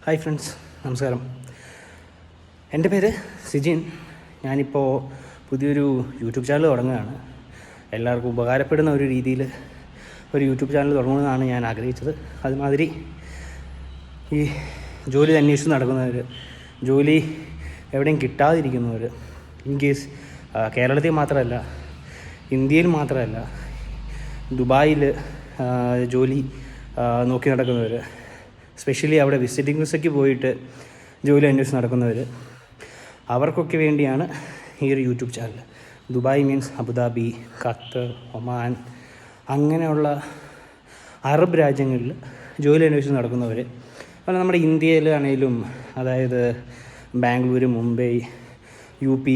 Hi friends, നമസ്കാരം. എൻ്റെ പേര് സിജിൻ. ഞാനിപ്പോൾ പുതിയൊരു യൂട്യൂബ് ചാനൽ തുടങ്ങുകയാണ്. എല്ലാവർക്കും ഉപകാരപ്പെടുന്ന ഒരു രീതിയിൽ ഒരു യൂട്യൂബ് ചാനൽ തുടങ്ങണമെന്നാണ് ഞാൻ ആഗ്രഹിച്ചത്. അതുമാതിരി ഈ ജോലി അന്വേഷിച്ച് നടക്കുന്നവർ, ജോലി എവിടെയും കിട്ടാതിരിക്കുന്നവർ, ഇൻ കേസ് കേരളത്തിൽ മാത്രമല്ല, ഇന്ത്യയിൽ മാത്രമല്ല, ദുബായിൽ ജോലി നോക്കി നടക്കുന്നവർ, സ്പെഷ്യലി അവിടെ വിസിറ്റിംഗ് വിസയ്ക്ക് പോയിട്ട് ജോലി അന്വേഷിച്ച് നടക്കുന്നവർ, അവർക്കൊക്കെ വേണ്ടിയാണ് ഈ ഒരു YouTube channel. Dubai means Abu Dhabi, Qatar, Oman, അങ്ങനെയുള്ള അറബ് രാജ്യങ്ങളിൽ ജോലി അന്വേഷിച്ച് നടക്കുന്നവർ, അതുപോലെ നമ്മുടെ ഇന്ത്യയിലാണെങ്കിലും, അതായത് ബാംഗ്ലൂർ, മുംബൈ, UP,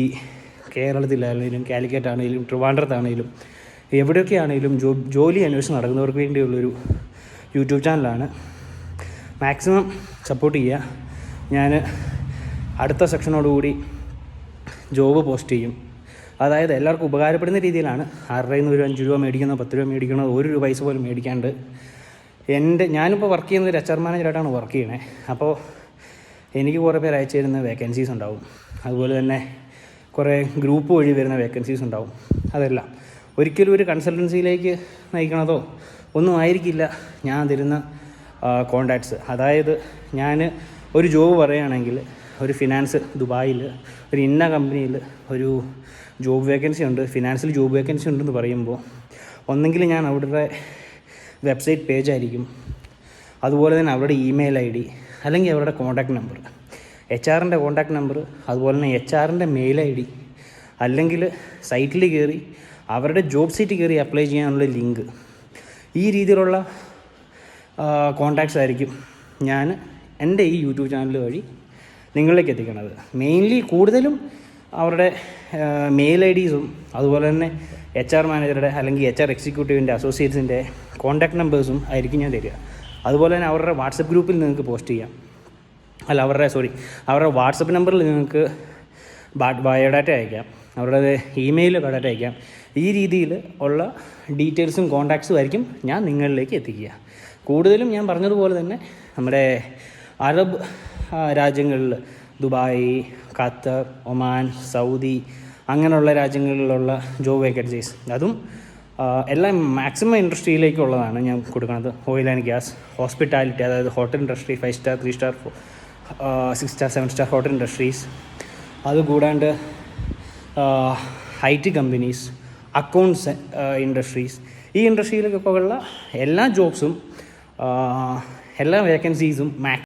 കേരളത്തിലാണെങ്കിലും, കാലിക്കറ്റ് ആണെങ്കിലും, ട്രിവാൻഡ്രത്താണെങ്കിലും, എവിടെയൊക്കെ ആണെങ്കിലും ജോലി അന്വേഷിച്ച് നടക്കുന്നവർക്ക് വേണ്ടിയുള്ളൊരു യൂട്യൂബ് ചാനലാണ്. മാക്സിമം സപ്പോർട്ട് ചെയ്യുക. ഞാൻ അടുത്ത സെക്ഷനോടുകൂടി ജോബ് പോസ്റ്റ് ചെയ്യും. അതായത് എല്ലാവർക്കും ഉപകാരപ്പെടുന്ന രീതിയിലാണ്. ആരുടെ നിന്ന് ഒരു 5 രൂപ മേടിക്കുന്നോ 10 രൂപ മേടിക്കണോ 1 രൂപ പൈസ പോലും മേടിക്കാണ്ട്. ഞാനിപ്പോൾ വർക്ക് ചെയ്യുന്നത് ഒരു HR മാനേജറായിട്ടാണ് വർക്ക് ചെയ്യണേ. അപ്പോൾ എനിക്ക് കുറേ പേര് അയച്ചു തരുന്ന വേക്കൻസീസ് ഉണ്ടാവും. അതുപോലെ തന്നെ കുറേ ഗ്രൂപ്പ് വഴി വരുന്ന വേക്കൻസീസ് ഉണ്ടാവും. അതെല്ലാം ഒരിക്കലും ഒരു കൺസൾട്ടൻസിയിലേക്ക് നയിക്കണതോ ഒന്നും ആയിരിക്കില്ല ഞാൻ തരുന്ന കോണ്ടാക്ട്സ്. അതായത് ഞാൻ ഒരു ജോബ് പറയുകയാണെങ്കിൽ, ഒരു ഫിനാൻസ് ദുബായിൽ ഒരു ഇന്ന കമ്പനിയിൽ ഒരു ജോബ് വേക്കൻസി ഉണ്ട്, ഫിനാൻസിൽ ജോബ് വേക്കൻസി ഉണ്ടെന്ന് പറയുമ്പോൾ, ഒന്നെങ്കിൽ ഞാൻ അവരുടെ വെബ്സൈറ്റ് പേജായിരിക്കും, അതുപോലെ തന്നെ അവരുടെ ഇമെയിൽ ID, അല്ലെങ്കിൽ അവരുടെ കോൺടാക്റ്റ് നമ്പർ, HR-ൻ്റെ കോൺടാക്റ്റ് നമ്പർ, അതുപോലെ തന്നെ HR-ൻ്റെ മെയിൽ ID, അല്ലെങ്കിൽ സൈറ്റിൽ കയറി അവരുടെ ജോബ് സൈറ്റിൽ കയറി അപ്ലൈ ചെയ്യാനുള്ള ലിങ്ക്, ഈ രീതിയിലുള്ള കോണ്ടാക്ട്സ് ആയിരിക്കും ഞാൻ എൻ്റെ ഈ യൂട്യൂബ് ചാനൽ വഴി നിങ്ങളിലേക്ക് എത്തിക്കണത്. മെയിൻലി കൂടുതലും അവരുടെ മെയിൽ IDസും, അതുപോലെ തന്നെ HR മാനേജറുടെ അല്ലെങ്കിൽ HR എക്സിക്യൂട്ടീവിൻ്റെ, അസോസിയേറ്റ്സിൻ്റെ കോൺടാക്റ്റ് നമ്പേഴ്സും ആയിരിക്കും ഞാൻ തരിക. അതുപോലെ തന്നെ അവരുടെ വാട്സപ്പ് ഗ്രൂപ്പിൽ നിങ്ങൾക്ക് പോസ്റ്റ് ചെയ്യാം. അവരുടെ വാട്സപ്പ് നമ്പറിൽ നിങ്ങൾക്ക് ബയോഡാറ്റ അയക്കാം, അവരുടെ ഇമെയിൽ ബയോഡാറ്റ അയക്കാം. ഈ രീതിയിൽ ഉള്ള ഡീറ്റെയിൽസും കോൺടാക്ട്സും ആയിരിക്കും ഞാൻ നിങ്ങളിലേക്ക് എത്തിക്കുക. കൂടുതലും ഞാൻ പറഞ്ഞതുപോലെ തന്നെ നമ്മുടെ അറബ് രാജ്യങ്ങളിൽ, ദുബായ്, ഖത്തർ, ഒമാൻ, സൗദി, അങ്ങനെയുള്ള രാജ്യങ്ങളിലുള്ള ജോബ് വേക്കൻസീസ്, അതും എല്ലാം മാക്സിമം ഇൻഡസ്ട്രിയിലേക്കുള്ളതാണ് ഞാൻ കൊടുക്കുന്നത്. ഓയിൽ ആൻഡ് ഗ്യാസ്, ഹോസ്പിറ്റാലിറ്റി, അതായത് hotel industry, 5 star, 3 star, 6 star, 7 star hotel industries, അതുകൂടാണ്ട് IT കമ്പനീസ്, അക്കൗണ്ട്സ് ഇൻഡസ്ട്രീസ്, ഈ ഇൻഡസ്ട്രിയിലൊക്കെ ഉള്ള എല്ലാ ജോബ്സും എല്ലാ വേക്കൻസീസും